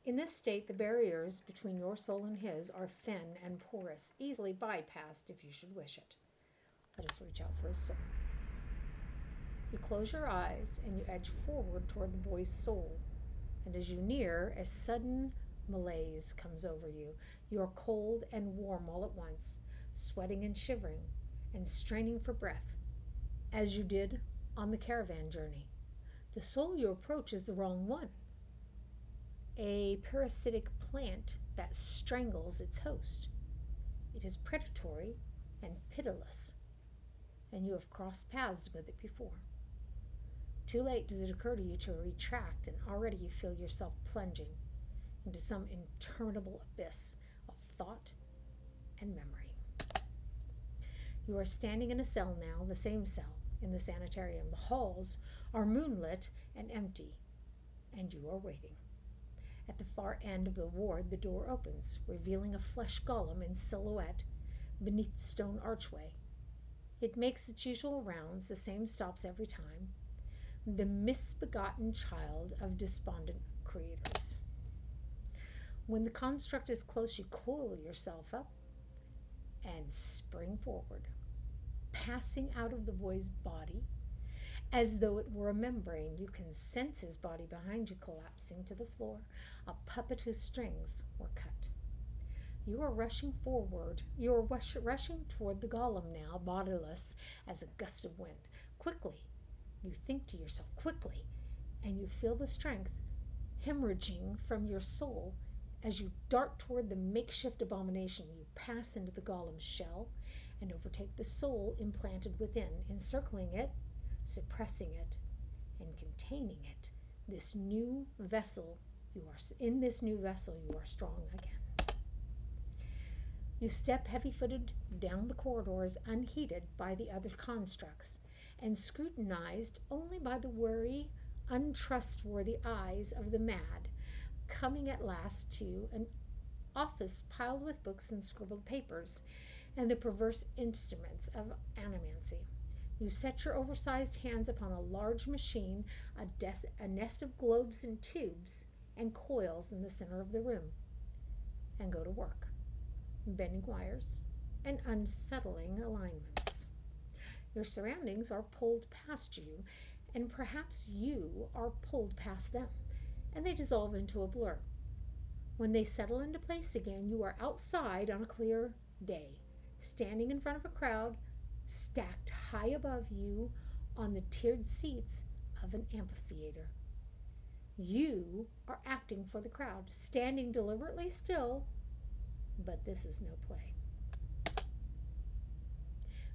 In this state, the barriers between your soul and his are thin and porous, easily bypassed if you should wish it. Let us reach out for his soul. You close your eyes and you edge forward toward the boy's soul. And as you near, a sudden malaise comes over you. You are cold and warm all at once, sweating and shivering, and straining for breath, as you did on the caravan journey. The soul you approach is the wrong one, a parasitic plant that strangles its host. It is predatory and pitiless, and you have crossed paths with it before. Too late does it occur to you to retract, and already you feel yourself plunging into some interminable abyss of thought and memory. You are standing in a cell now, the same cell in the sanitarium. The halls are moonlit and empty, and you are waiting. At the far end of the ward, the door opens, revealing a flesh golem in silhouette beneath the stone archway. It makes its usual rounds, the same stops every time. The misbegotten child of despondent creators. When the construct is close, you coil yourself up and spring forward, passing out of the boy's body as though it were a membrane. You can sense his body behind you collapsing to the floor, a puppet whose strings were cut. You are rushing forward. You are rushing toward the golem now, bodiless as a gust of wind. Quickly, you think to yourself, quickly, and you feel the strength hemorrhaging from your soul as you dart toward the makeshift abomination. You pass into the golem's shell and overtake the soul implanted within, encircling it, suppressing it, and containing it. This new vessel, in this new vessel, you are strong again. You step heavy-footed down the corridors, unheeded by the other constructs, and scrutinized only by the wary, untrustworthy eyes of the mad, coming at last to an office piled with books and scribbled papers, and the perverse instruments of animancy. You set your oversized hands upon a large machine, a nest of globes and tubes and coils in the center of the room, and go to work, bending wires and unsettling alignments. Your surroundings are pulled past you, and perhaps you are pulled past them, and they dissolve into a blur. When they settle into place again, you are outside on a clear day, standing in front of a crowd stacked high above you on the tiered seats of an amphitheater. You are acting for the crowd, standing deliberately still, but this is no play.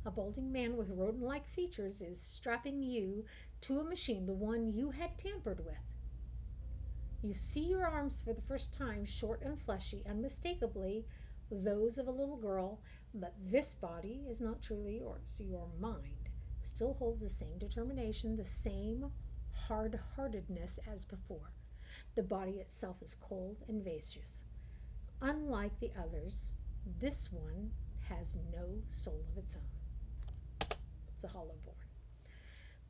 A balding man with rodent-like features is strapping you to a machine, the one you had tampered with. You see your arms for the first time, short and fleshy, unmistakably those of a little girl, but this body is not truly yours. Your mind still holds the same determination, the same hard-heartedness as before. The body itself is cold and vacuous. Unlike the others, this one has no soul of its own. It's a hollow born.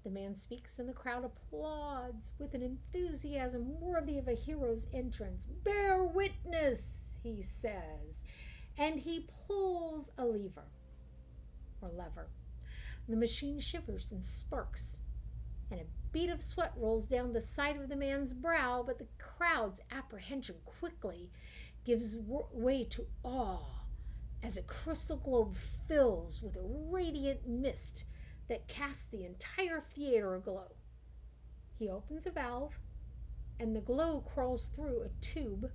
The man speaks and the crowd applauds with an enthusiasm worthy of a hero's entrance. "Bear witness," he says, and he pulls a lever. The machine shivers and sparks, and a bead of sweat rolls down the side of the man's brow, but the crowd's apprehension quickly gives way to awe as a crystal globe fills with a radiant mist that casts the entire theater aglow. He opens a valve, and the glow crawls through a tube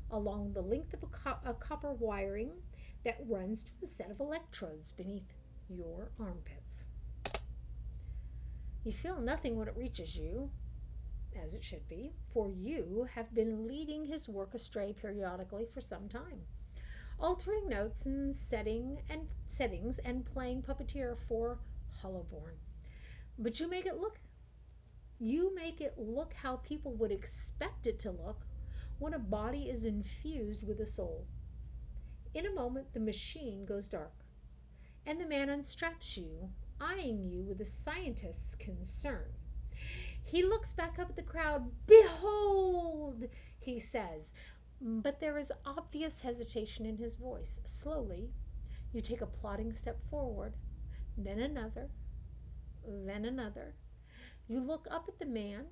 along the length of a copper wiring that runs to a set of electrodes beneath your armpits. You feel nothing when it reaches you, as it should be, for you have been leading his work astray periodically for some time, altering notes and settings and playing puppeteer for Hollowborn. But you make it look how people would expect it to look when a body is infused with a soul. In a moment, the machine goes dark, and the man unstraps you, eyeing you with a scientist's concern. He looks back up at the crowd. "Behold," he says, But there is obvious hesitation in his voice. Slowly, you take a plodding step forward, then another, then another. You look up at the man,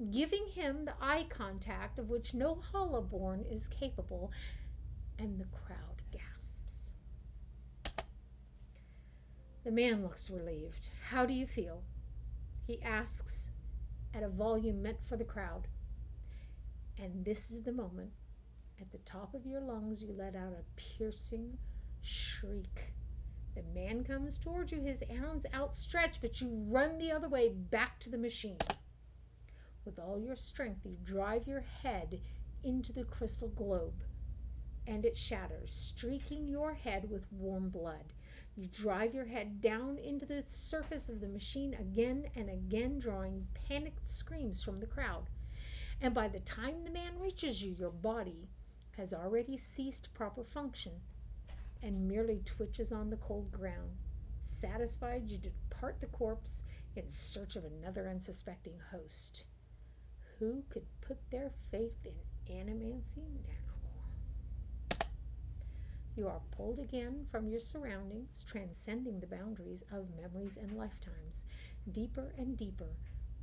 giving him the eye contact of which no Hollowborn is capable, and the crowd gasps. The man looks relieved. How do you feel? He asks at a volume meant for the crowd. And this is the moment. At the top of your lungs, you let out a piercing shriek. The man comes towards you, his arms outstretched, but you run the other way back to the machine. With all your strength, you drive your head into the crystal globe, and it shatters, streaking your head with warm blood. You drive your head down into the surface of the machine again and again, drawing panicked screams from the crowd. And by the time the man reaches you, your body has already ceased proper function and merely twitches on the cold ground. Satisfied, you depart the corpse in search of another unsuspecting host. Who could put their faith in animancy now? You are pulled again from your surroundings, transcending the boundaries of memories and lifetimes, deeper and deeper,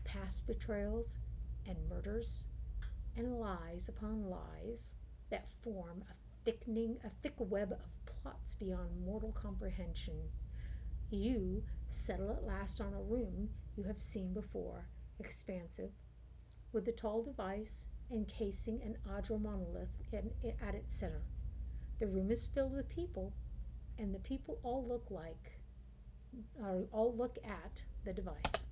past betrayals and murders and lies upon lies that form a thick web of plots beyond mortal comprehension. You settle at last on a room you have seen before, expansive, with the tall device encasing an Adra monolith at its center. The room is filled with people, and the people all look at the device.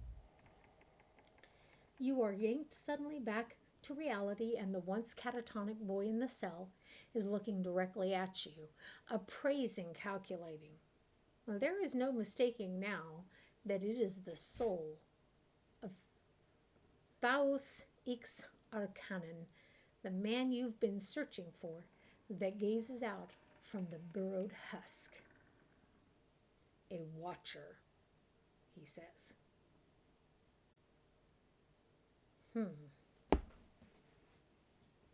You are yanked suddenly back to reality, and the once catatonic boy in the cell is looking directly at you, appraising, calculating. Well, there is no mistaking now that it is the soul of Thaos Ix Arcanon, the man you've been searching for, that gazes out from the burrowed husk. A watcher, he says.